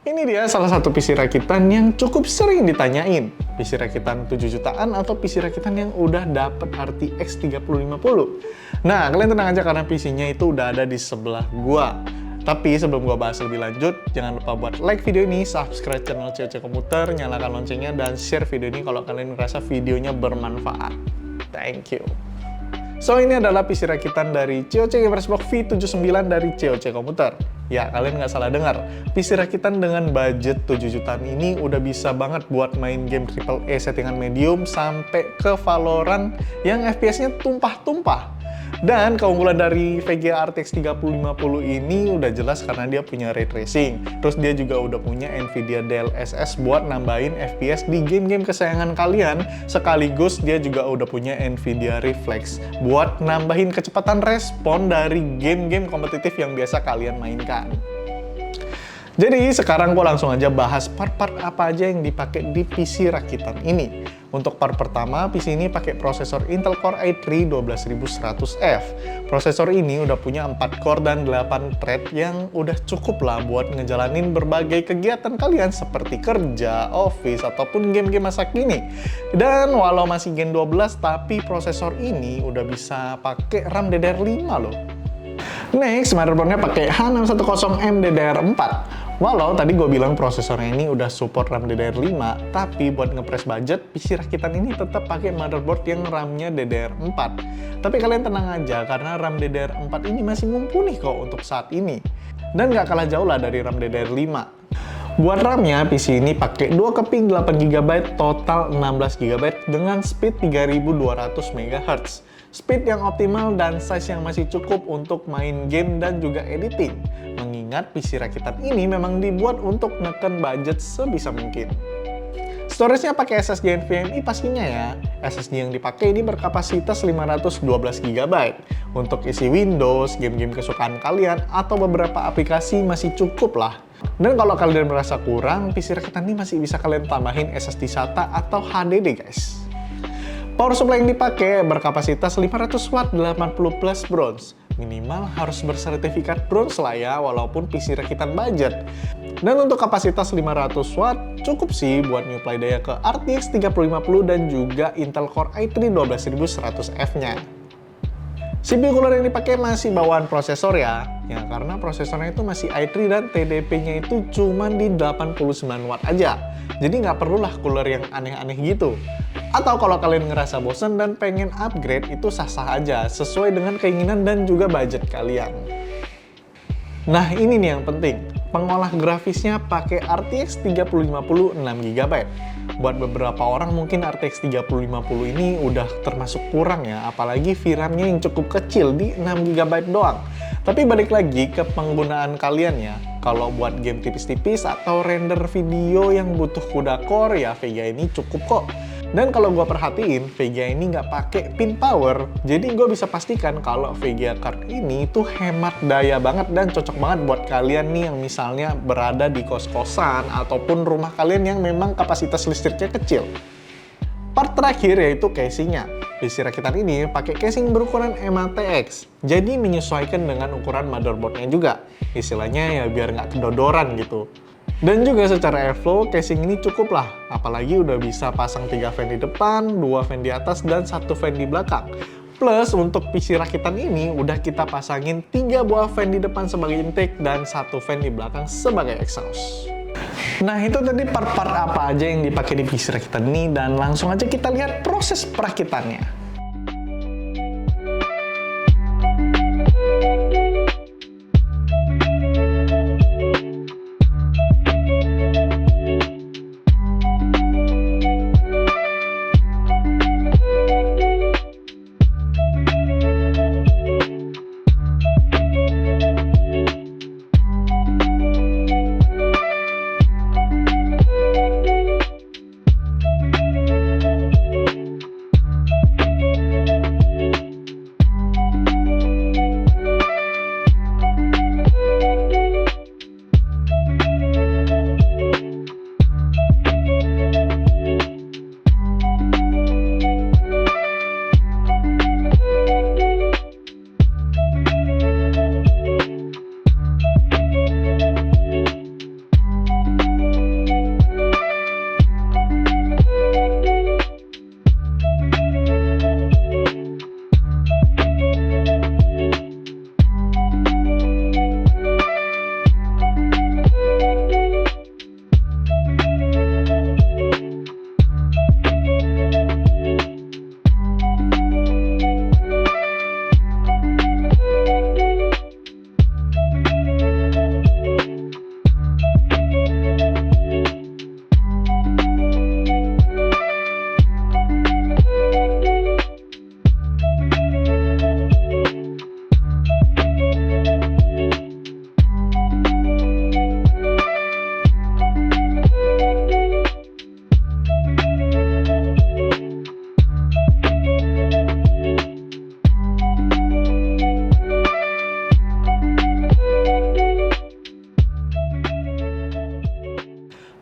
Ini dia salah satu PC rakitan yang cukup sering ditanyain. PC rakitan 7 jutaan atau PC rakitan yang udah dapet RTX 3050. Nah, kalian tenang aja karena PC-nya itu udah ada di sebelah gua. Tapi sebelum gua bahas lebih lanjut, jangan lupa buat like video ini, subscribe channel COC Komputer, nyalakan loncengnya, dan share video ini kalau kalian ngerasa videonya bermanfaat. Thank you. So, ini adalah PC rakitan dari COC Gamers Box V79 dari COC Komputer. Ya, kalian nggak salah dengar. PC rakitan dengan budget 7 jutaan ini udah bisa banget buat main game AAA settingan medium sampai ke Valorant yang FPS-nya tumpah-tumpah. Dan keunggulan dari VGA RTX 3050 ini udah jelas karena dia punya ray tracing. Terus dia juga udah punya Nvidia DLSS buat nambahin FPS di game-game kesayangan kalian. Sekaligus dia juga udah punya Nvidia Reflex buat nambahin kecepatan respon dari game-game kompetitif yang biasa kalian mainkan. Jadi sekarang gue langsung aja bahas part-part apa aja yang dipakai di PC rakitan ini. Untuk part pertama, PC ini pakai prosesor Intel Core i3 12100F. Prosesor ini udah punya 4 core dan 8 thread yang udah cukup lah buat ngejalanin berbagai kegiatan kalian seperti kerja, office, ataupun game-game masa kini. Dan walau masih Gen 12, tapi prosesor ini udah bisa pakai RAM DDR5 loh. Next, motherboardnya pakai H610M DDR4. Walau tadi gue bilang prosesornya ini udah support RAM DDR5, tapi buat ngepres budget, PC rakitan ini tetap pakai motherboard yang RAM-nya DDR4. Tapi kalian tenang aja, karena RAM DDR4 ini masih mumpuni kok untuk saat ini. Dan nggak kalah jauh lah dari RAM DDR5. Buat RAM-nya, PC ini pakai 2 keping 8GB, total 16GB dengan speed 3200 MHz. Speed yang optimal dan size yang masih cukup untuk main game dan juga editing. Mengingat PC rakitan ini memang dibuat untuk neken budget sebisa mungkin. Storage-nya pakai SSD NVMe pastinya ya. SSD yang dipakai ini berkapasitas 512GB. Untuk isi Windows, game-game kesukaan kalian, atau beberapa aplikasi masih cukup lah. Dan kalau kalian merasa kurang, PC rakitan ini masih bisa kalian tambahin SSD SATA atau HDD guys. Power supply yang dipakai berkapasitas 500 watt 80 plus bronze. Minimal harus bersertifikat bronze lah ya, walaupun PC rakitan budget. Dan untuk kapasitas 500 watt, cukup sih buat nyuplai daya ke RTX 3050 dan juga Intel Core i3 12100F-nya. CPU cooler yang dipakai masih bawaan prosesor ya, karena prosesornya itu masih i3 dan TDP-nya itu cuma di 89 watt aja. Jadi nggak perlulah cooler yang aneh-aneh gitu. Atau kalau kalian ngerasa bosen dan pengen upgrade, itu sah-sah aja, sesuai dengan keinginan dan juga budget kalian. Nah ini nih yang penting, pengolah grafisnya pakai RTX 3050 6GB. Buat beberapa orang mungkin RTX 3050 ini udah termasuk kurang ya, apalagi VRAM-nya yang cukup kecil di 6GB doang. Tapi balik lagi ke penggunaan kalian ya, kalau buat game tipis-tipis atau render video yang butuh CUDA core ya VGA ini cukup kok. Dan kalau gue perhatiin, VGA ini nggak pakai pin power, jadi gue bisa pastikan kalau VGA card ini tuh hemat daya banget dan cocok banget buat kalian nih yang misalnya berada di kos-kosan ataupun rumah kalian yang memang kapasitas listriknya kecil. Part terakhir yaitu casingnya. PC rakitan ini pakai casing berukuran EMA-TX, jadi menyesuaikan dengan ukuran motherboardnya juga. Istilahnya ya biar nggak kedodoran gitu. Dan juga secara airflow, casing ini cukup lah, apalagi udah bisa pasang 3 fan di depan, 2 fan di atas, dan 1 fan di belakang. Plus, untuk PC rakitan ini udah kita pasangin 3 buah fan di depan sebagai intake, dan 1 fan di belakang sebagai exhaust. Nah, itu tadi part-part apa aja yang dipakai di PC rakitan ini, dan langsung aja kita lihat proses perakitannya.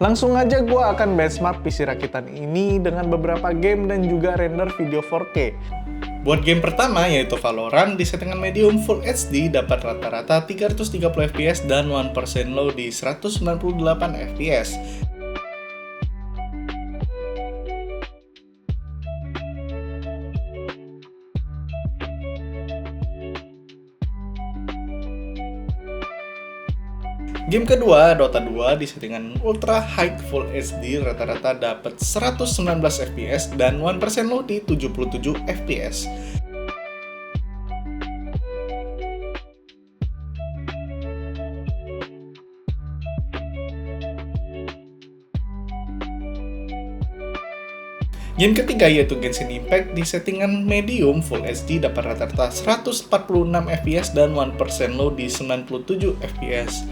Langsung aja gue akan benchmark PC rakitan ini dengan beberapa game dan juga render video 4K. Buat game pertama yaitu Valorant di settingan medium Full HD dapat rata-rata 330 fps dan 1% low di 198 fps. Game kedua, Dota 2 di settingan Ultra High Full HD rata-rata dapat 119 fps dan 1% low di 77 fps. Game ketiga yaitu Genshin Impact di settingan medium Full HD dapat rata-rata 146 fps dan 1% low di 97 fps.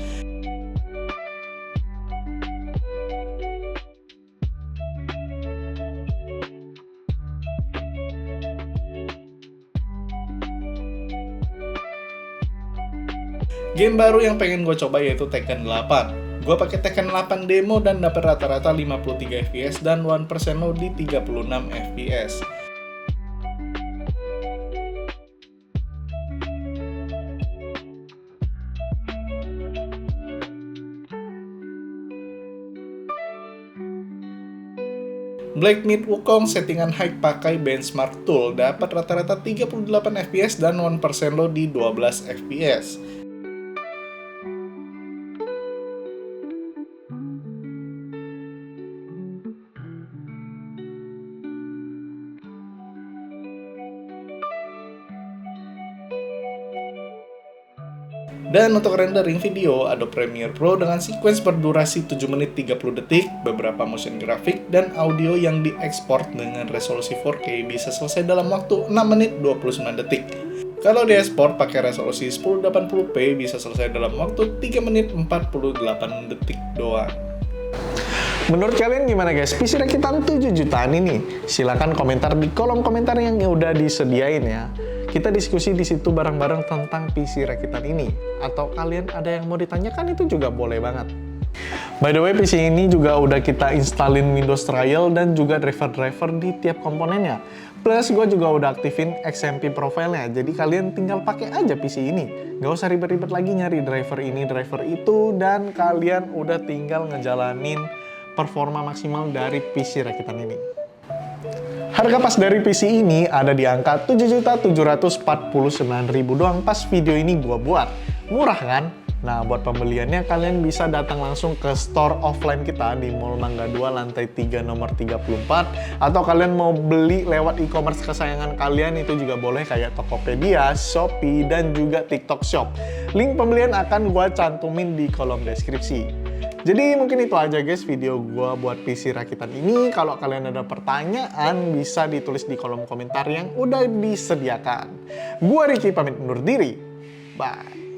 Game baru yang pengen gue coba yaitu Tekken 8. Gue pakai Tekken 8 demo dan dapat rata-rata 53 fps dan 1% low di 36 fps. Black Myth Wukong settingan high pakai benchmark tool dapat rata-rata 38 fps dan 1% low di 12 fps. Dan untuk rendering video, Adobe Premiere Pro dengan sequence berdurasi 7 menit 30 detik, beberapa motion grafik, dan audio yang diekspor dengan resolusi 4K bisa selesai dalam waktu 6 menit 29 detik. Kalau diekspor pakai resolusi 1080p bisa selesai dalam waktu 3 menit 48 detik doang. Menurut kalian gimana guys? PC rakitan 7 jutaan ini? Silahkan komentar di kolom komentar yang udah disediain ya. Kita diskusi di situ bareng-bareng tentang PC rakitan ini. Atau kalian ada yang mau ditanyakan itu juga boleh banget. By the way, PC ini juga udah kita installin Windows Trial dan juga driver-driver di tiap komponennya. Plus, gue juga udah aktifin XMP profile-nya. Jadi kalian tinggal pakai aja PC ini. Gak usah ribet-ribet lagi nyari driver ini, driver itu. Dan kalian udah tinggal ngejalanin performa maksimal dari PC rakitan ini. Harga pas dari PC ini ada di angka 7.749.000 doang pas video ini gua buat. Murah kan? Nah, buat pembeliannya kalian bisa datang langsung ke store offline kita di Mall Mangga 2 lantai 3 nomor 34, atau kalian mau beli lewat e-commerce kesayangan kalian itu juga boleh kayak Tokopedia, Shopee, dan juga TikTok Shop. Link pembelian akan gua cantumin di kolom deskripsi. Jadi mungkin itu aja guys video gua buat PC rakitan ini. Kalau kalian ada pertanyaan bisa ditulis di kolom komentar yang udah disediakan. Gua Ricky pamit undur diri. Bye.